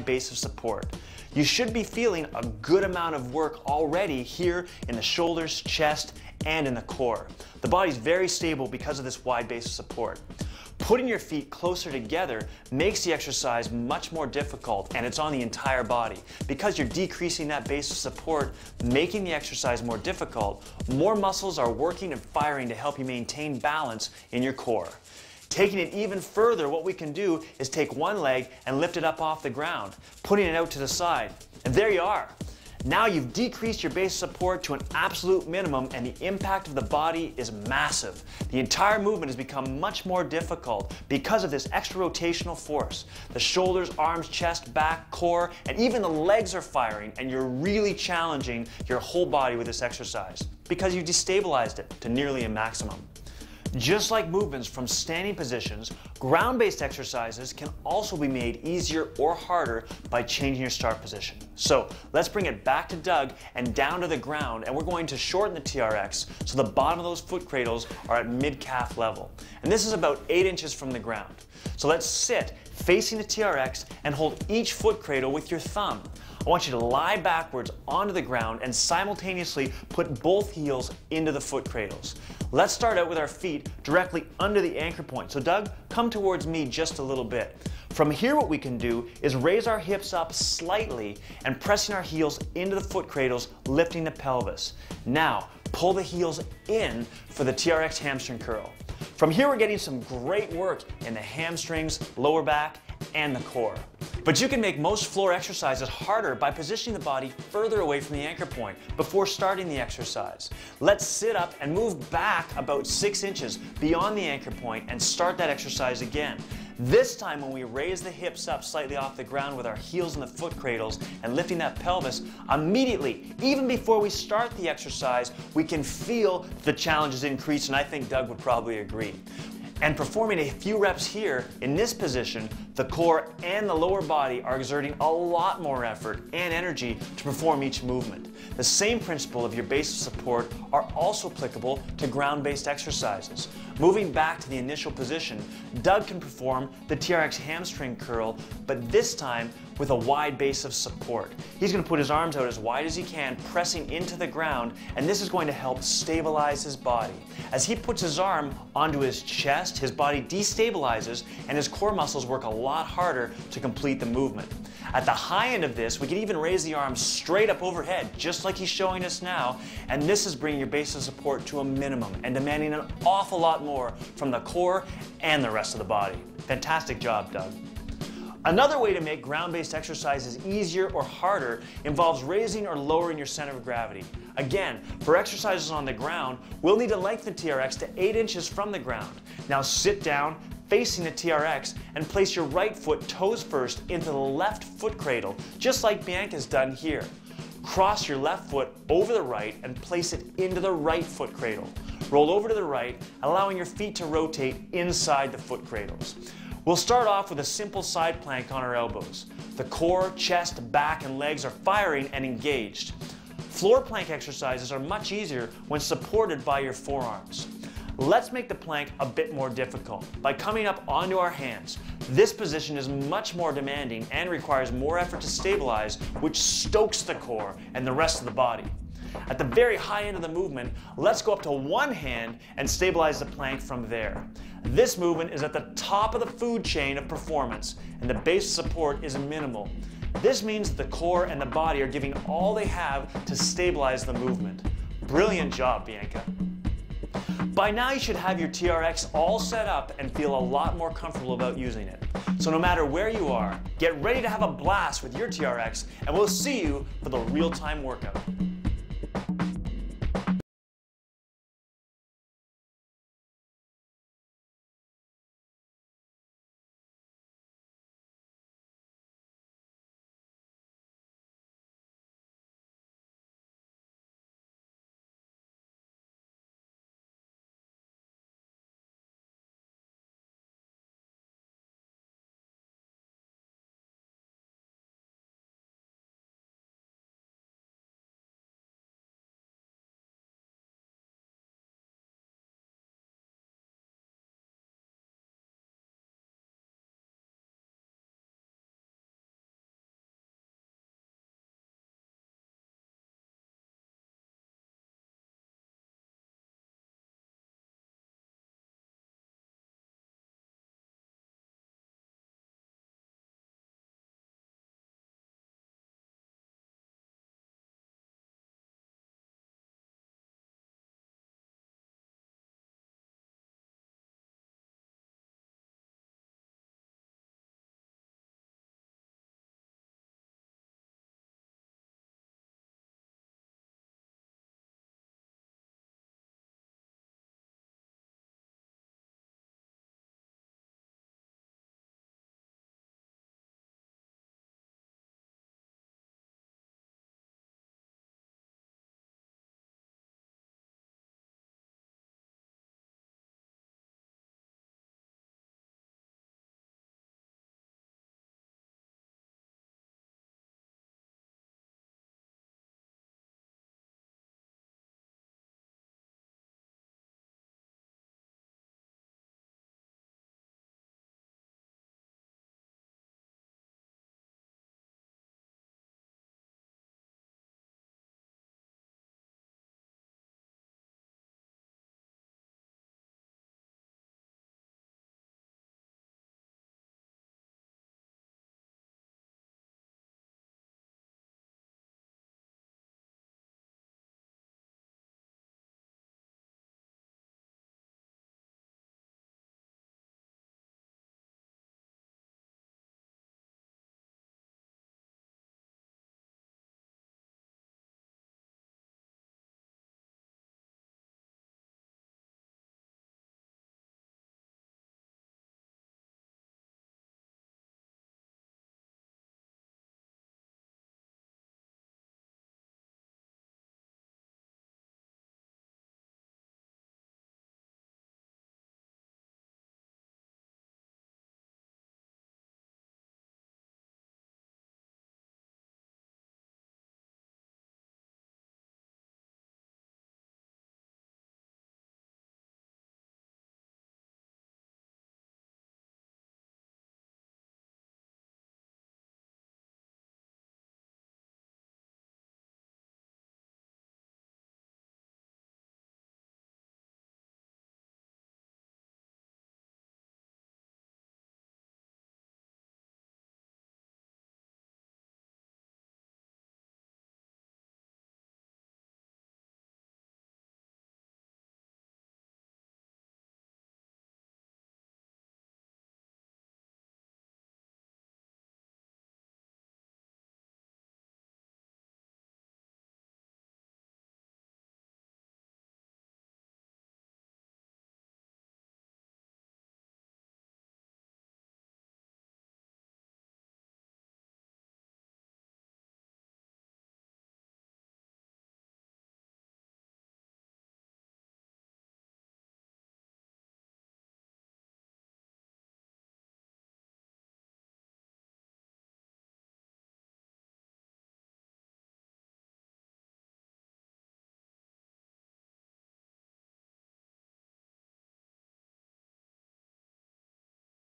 base of support. You should be feeling a good amount of work already here in the shoulders, chest, and in the core. The body's very stable because of this wide base of support. Putting your feet closer together makes the exercise much more difficult, and it's on the entire body. Because you're decreasing that base of support, making the exercise more difficult, more muscles are working and firing to help you maintain balance in your core. Taking it even further, what we can do is take one leg and lift it up off the ground, putting it out to the side. And there you are. Now you've decreased your base support to an absolute minimum, and the impact of the body is massive. The entire movement has become much more difficult because of this extra rotational force. The shoulders, arms, chest, back, core, and even the legs are firing, and you're really challenging your whole body with this exercise because you've destabilized it to nearly a maximum. Just like movements from standing positions, ground-based exercises can also be made easier or harder by changing your start position. So let's bring it back to Doug and down to the ground, and we're going to shorten the TRX so the bottom of those foot cradles are at mid-calf level. And this is about 8 inches from the ground. So let's sit facing the TRX and hold each foot cradle with your thumb. I want you to lie backwards onto the ground and simultaneously put both heels into the foot cradles. Let's start out with our feet directly under the anchor point. So Doug, come towards me just a little bit. From here, what we can do is raise our hips up slightly and pressing our heels into the foot cradles, lifting the pelvis. Now, pull the heels in for the TRX hamstring curl. From here, we're getting some great work in the hamstrings, lower back, and the core. But you can make most floor exercises harder by positioning the body further away from the anchor point before starting the exercise. Let's sit up and move back about 6 inches beyond the anchor point and start that exercise again. This time, when we raise the hips up slightly off the ground with our heels in the foot cradles and lifting that pelvis, immediately, even before we start the exercise, we can feel the challenge is increased, and I think Doug would probably agree. And performing a few reps here in this position, the core and the lower body are exerting a lot more effort and energy to perform each movement. The same principle of your base of support are also applicable to ground-based exercises. Moving back to the initial position, Doug can perform the TRX hamstring curl, but this time with a wide base of support. He's going to put his arms out as wide as he can, pressing into the ground, and this is going to help stabilize his body. As he puts his arm onto his chest, his body destabilizes and his core muscles work a lot harder to complete the movement. At the high end of this, we can even raise the arms straight up overhead, just like he's showing us now, and this is bringing your base of support to a minimum and demanding an awful lot more from the core and the rest of the body. Fantastic job, Doug. Another way to make ground-based exercises easier or harder involves raising or lowering your center of gravity. Again, for exercises on the ground, we'll need to lengthen TRX to 8 inches from the ground. Now sit down, facing the TRX, and place your right foot toes first into the left foot cradle, just like Bianca's done here. Cross your left foot over the right and place it into the right foot cradle. Roll over to the right, allowing your feet to rotate inside the foot cradles. We'll start off with a simple side plank on our elbows. The core, chest, back, and legs are firing and engaged. Floor plank exercises are much easier when supported by your forearms. Let's make the plank a bit more difficult by coming up onto our hands. This position is much more demanding and requires more effort to stabilize, which stokes the core and the rest of the body. At the very high end of the movement, let's go up to one hand and stabilize the plank from there. This movement is at the top of the food chain of performance, and the base support is minimal. This means the core and the body are giving all they have to stabilize the movement. Brilliant job, Bianca. By now you should have your TRX all set up and feel a lot more comfortable about using it. So no matter where you are, get ready to have a blast with your TRX, and we'll see you for the real-time workout.